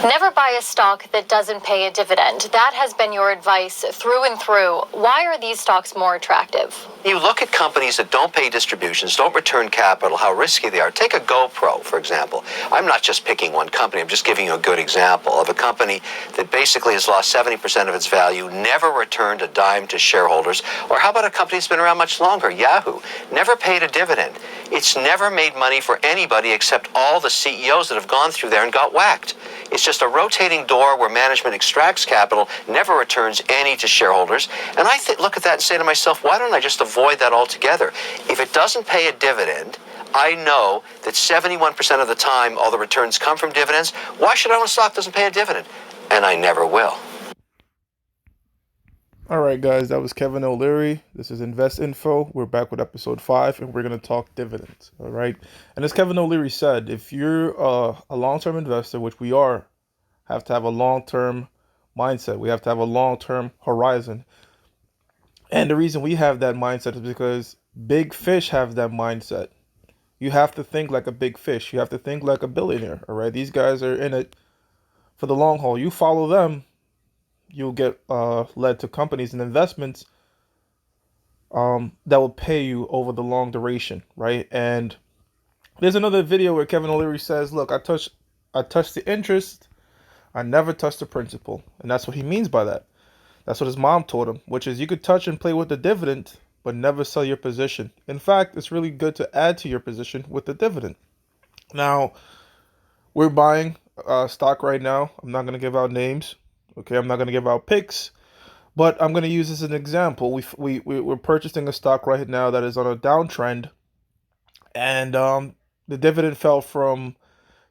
Never buy a stock that doesn't pay a dividend. That has been your advice through and through. Why are these stocks more attractive? You look at companies that don't pay distributions, don't return capital, how risky they are. Take a GoPro, for example. I'm not just picking one company. I'm just giving you a good example of a company that basically has lost 70% of its value, never returned a dime to shareholders. Or how about a company that's been around much longer, Yahoo? Never paid a dividend. It's never made money for anybody except all the CEOs that have gone through there and got whacked. It's just a rotating door where management extracts capital, never returns any to shareholders. And I look at that and say to myself, why don't I just avoid that altogether? If it doesn't pay a dividend, I know that 71% of the time all the returns come from dividends. Why should I own a stock that doesn't pay a dividend? And I never will. All right, guys, that was Kevin O'Leary. This is Invest Info. We're back with episode 5, and we're going to talk dividends. All right. And as Kevin O'Leary said, if you're a long-term investor, which we are, have to have a long-term mindset. We have to have a long-term horizon. And the reason we have that mindset is because big fish have that mindset. You have to think like a big fish. You have to think like a billionaire. All right. These guys are in it for the long haul. You follow them, you'll get led to companies and investments that will pay you over the long duration, right? And there's another video where Kevin O'Leary says, look, I touch the interest, I never touch the principal. And that's what he means by that. That's what his mom taught him, which is you could touch and play with the dividend, but never sell your position. In fact, it's really good to add to your position with the dividend. Now, we're buying stock right now. I'm not going to give out names. Okay, I'm not going to give out picks. But I'm going to use this as an example. We're purchasing a stock right now that is on a downtrend. And the dividend fell from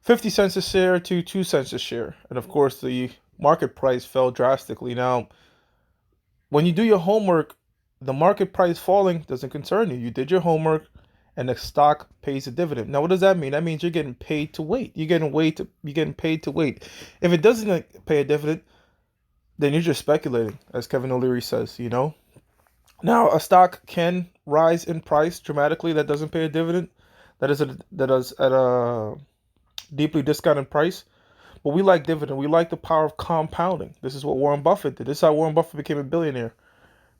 50 cents a share to 2 cents a share. And of course, the market price fell drastically. Now, when you do your homework, the market price falling doesn't concern you. You did your homework and the stock pays a dividend. Now, what does that mean? That means you're getting paid to wait. You're getting paid to wait. If it doesn't pay a dividend, then you're just speculating, as Kevin O'Leary says, you know. Now, a stock can rise in price dramatically that doesn't pay a dividend, that is at a deeply discounted price. But we like dividend. We like the power of compounding. This is what Warren Buffett did. This is how Warren Buffett became a billionaire,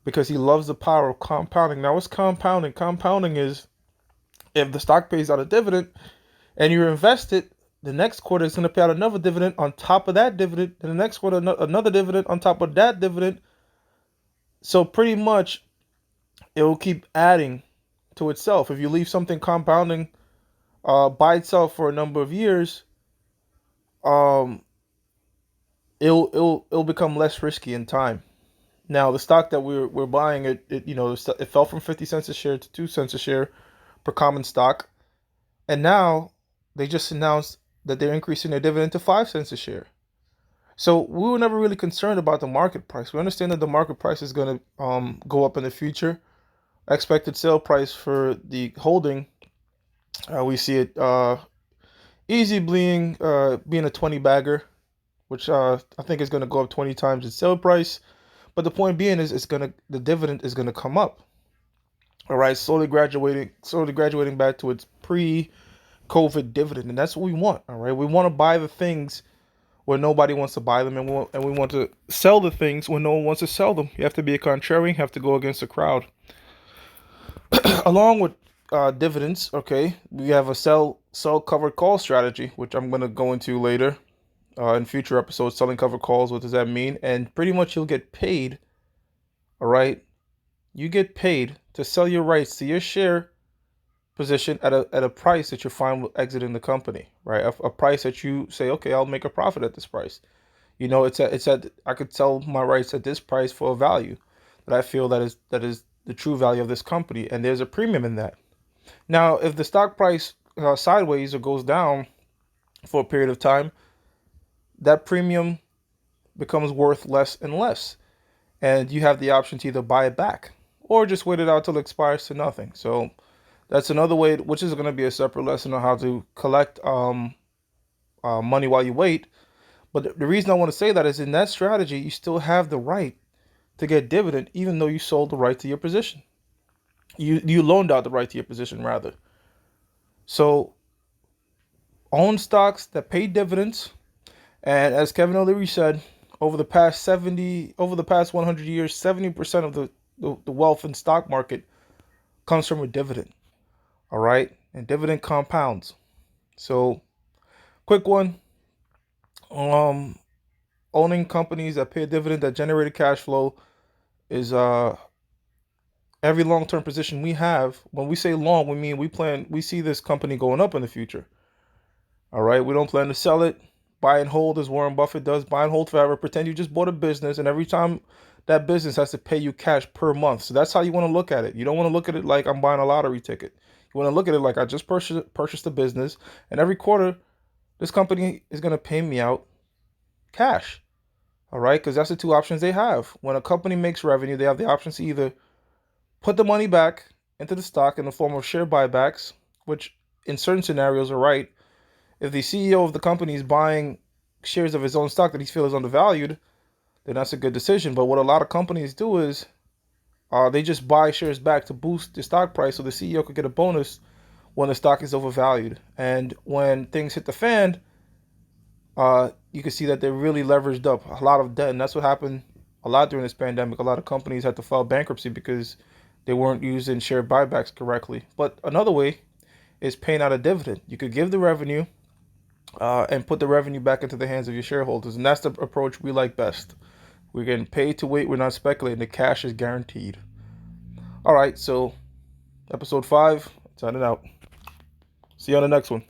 because he loves the power of compounding. Now, what's compounding? Compounding is if the stock pays out a dividend and you invest it, the next quarter is going to pay out another dividend on top of that dividend, and the next quarter another dividend on top of that dividend. So pretty much it will keep adding to itself. If you leave something compounding by itself for a number of years, it'll become less risky in time. Now, the stock that we're buying, it fell from 50 cents a share to 2 cents a share per common stock, and now they just announced that they're increasing their dividend to 5 cents a share. So we were never really concerned about the market price. We understand that the market price is going to go up in the future. Expected sale price for the holding, we see it easy being a 20 bagger, which I think is going to go up 20 times its sale price. But the point being is the dividend is going to come up. All right, slowly graduating back to its pre-COVID dividend, and that's what we want. All right, we want to buy the things where nobody wants to buy them, and we want to sell the things when no one wants to sell them. You have to be a contrarian, you have to go against the crowd. Along with dividends, okay, we have a sell covered call strategy, which I'm going to go into later in future episodes. Selling covered calls, what does that mean? And pretty much you'll get paid. All right, you get paid to sell your rights to your share position at a price that you're fine with exiting the company, right? A price that you say, okay, I'll make a profit at this price. You know, it's at I could sell my rights at this price for a value that I feel that is the true value of this company, and there's a premium in that. Now, if the stock price sideways or goes down for a period of time, that premium becomes worth less and less, and you have the option to either buy it back or just wait it out till it expires to nothing. So that's another way, which is going to be a separate lesson on how to collect money while you wait. But the reason I want to say that is in that strategy, you still have the right to get dividend, even though you sold the right to your position. You loaned out the right to your position, rather. So own stocks that pay dividends And as Kevin O'Leary said, over the past 100 years, 70% of the wealth in stock market comes from a dividend. All right, and dividend compounds. So, quick one. Um, Owning companies that pay a dividend that generated cash flow is every long-term position we have. When we say long, we mean we see this company going up in the future. All right, we don't plan to sell it, buy and hold as Warren Buffett does, buy and hold forever. Pretend you just bought a business, and every time that business has to pay you cash per month. So that's how you want to look at it. You don't want to look at it like I'm buying a lottery ticket. You want to look at it like I just purchased a business, and every quarter this company is going to pay me out cash. All right, because that's the two options they have. When a company makes revenue, they have the option to either put the money back into the stock in the form of share buybacks, which in certain scenarios are right. If the CEO of the company is buying shares of his own stock that he feels is undervalued, then that's a good decision. But what a lot of companies do is they just buy shares back to boost the stock price so the CEO could get a bonus when the stock is overvalued. And when things hit the fan, you can see that they're really leveraged up a lot of debt. And that's what happened a lot during this pandemic. A lot of companies had to file bankruptcy because they weren't using share buybacks correctly. But another way is paying out a dividend. You could give the revenue and put the revenue back into the hands of your shareholders. And that's the approach we like best. We're getting paid to wait. We're not speculating. The cash is guaranteed. All right, so episode 5, signing out. See you on the next one.